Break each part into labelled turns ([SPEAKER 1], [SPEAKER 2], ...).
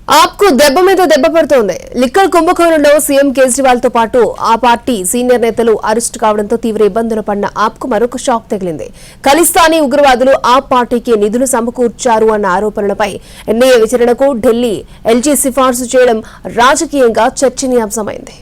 [SPEAKER 1] ఆప్కు దెబ్బ మీద దెబ్బ పడుతోంది. లిక్కర్ కుంభకోణంలో సీఎం కేజ్రీవాల్ తో పాటు ఆ పార్టీ సీనియర్ నేతలు అరెస్టు కావడంతో తీవ్ర ఇబ్బందులు పడిన ఆప్కు మరొక షాక్ తగిలింది. ఖలిస్తానీ ఉగ్రవాదులు ఆప్ పార్టీకి నిధులు సమకూర్చారు అన్న ఆరోపణలపై ఎన్ఐఏ విచారణకు ఢిల్లీ ఎల్జీ సిఫార్సు చేయడం రాజకీయంగా చర్చనీయాంశమైంది.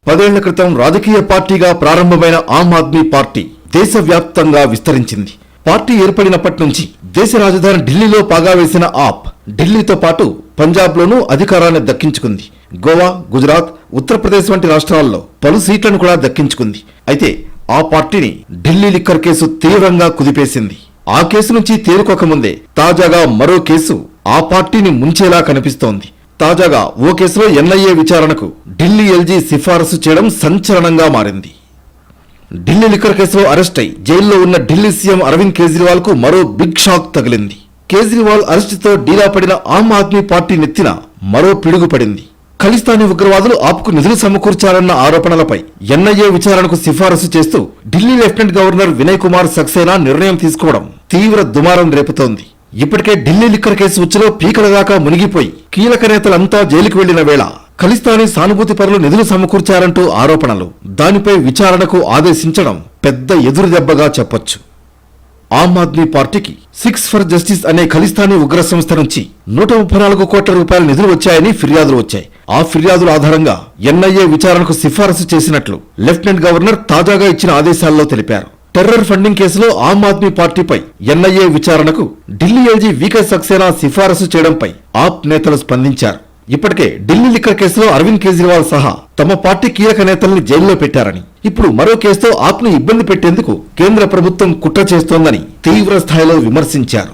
[SPEAKER 2] 10 ఏళ్ల క్రితం రాజకీయ పార్టీగా ప్రారంభమైన ఆమ్ ఆద్మీ పార్టీ దేశవ్యాప్తంగా విస్తరించింది. పార్టీ ఏర్పడినప్పటి నుంచి దేశ రాజధాని ఢిల్లీలో పాగా వేసిన ఆప్ ఢిల్లీతో పాటు పంజాబ్లోనూ అధికారాన్ని దక్కించుకుంది. గోవా, గుజరాత్, ఉత్తరప్రదేశ్ వంటి రాష్ట్రాల్లో పలు సీట్లను కూడా దక్కించుకుంది. అయితే ఆ పార్టీని ఢిల్లీ లిక్కర్ కేసు తీవ్రంగా కుదిపేసింది. ఆ కేసు నుంచి తేరుకోకముందే తాజాగా మరో కేసు ఆ పార్టీని ముంచేలా కనిపిస్తోంది. తాజాగా ఓ కేసులో ఎన్ఐఏ విచారణకు ఢిల్లీ ఎల్జీ సిఫారసు చేయడం సంచలనంగా మారింది. ఢిల్లీ లిక్కర్ కేసులో అరెస్ట్ అయి జైల్లో ఉన్న ఢిల్లీ సీఎం అరవింద్ కేజ్రీవాల్ కు మరో బిగ్ షాక్ తగిలింది. కేజ్రీవాల్ అరెస్టుతో డీలా పడిన ఆమ్ ఆద్మీ పార్టీ నెత్తిన మరో పిడుగు పడింది. ఖలిస్తానీ ఉగ్రవాదులు ఆప్కు నిధులు సమకూర్చారన్న ఆరోపణలపై ఎన్ఐఏ విచారణకు సిఫారసు చేస్తూ ఢిల్లీ లెఫ్టినెంట్ గవర్నర్ వినయ్ కుమార్ సక్సేనా నిర్ణయం తీసుకోవడం తీవ్ర దుమారం రేపుతోంది. ఇప్పటికే ఢిల్లీ లిక్కర్ కేసు ఉచ్చులో పీకల దాకా మునిగిపోయి కీలక నేతలంతా జైలుకు వెళ్లిన వేళ ఖలిస్తానీ సానుభూతి పరులు నిధులు సమకూర్చారంటూ ఆరోపణలు, దానిపై విచారణకు ఆదేశించడం పెద్ద ఎదురుదెబ్బగా చెప్పొచ్చు. ఆమ్ ఆద్మీ పార్టీకి 6 ఫర్ జస్టిస్ అనే ఖలిస్తానీ ఉగ్ర సంస్థ నుంచి 134 కోట్ల రూపాయల నిధులు వచ్చాయని ఫిర్యాదులు వచ్చాయి. ఆ ఫిర్యాదుల ఆధారంగా ఎన్ఐఏ విచారణకు సిఫారసు చేసినట్లు లెఫ్టినెంట్ గవర్నర్ తాజాగా ఇచ్చిన ఆదేశాల్లో తెలిపారు. టెర్రర్ ఫండింగ్ కేసులో ఆమ్ ఆద్మీ పార్టీపై ఎన్ఐఏ విచారణకు ఢిల్లీ ఎల్జీ వీకే సక్సేనా సిఫారసు చేయడంపై ఆప్ నేతలు స్పందించారు. ఇప్పటికే ఢిల్లీ లిక్కర్ కేసులో అరవింద్ కేజ్రీవాల్ సహా తమ పార్టీ కీలక నేతల్ని జైల్లో పెట్టారని, ఇప్పుడు మరో కేసుతో ఆప్ను ఇబ్బంది పెట్టేందుకు కేంద్ర ప్రభుత్వం కుట్ర చేస్తోందని తీవ్ర స్థాయిలో విమర్శించారు.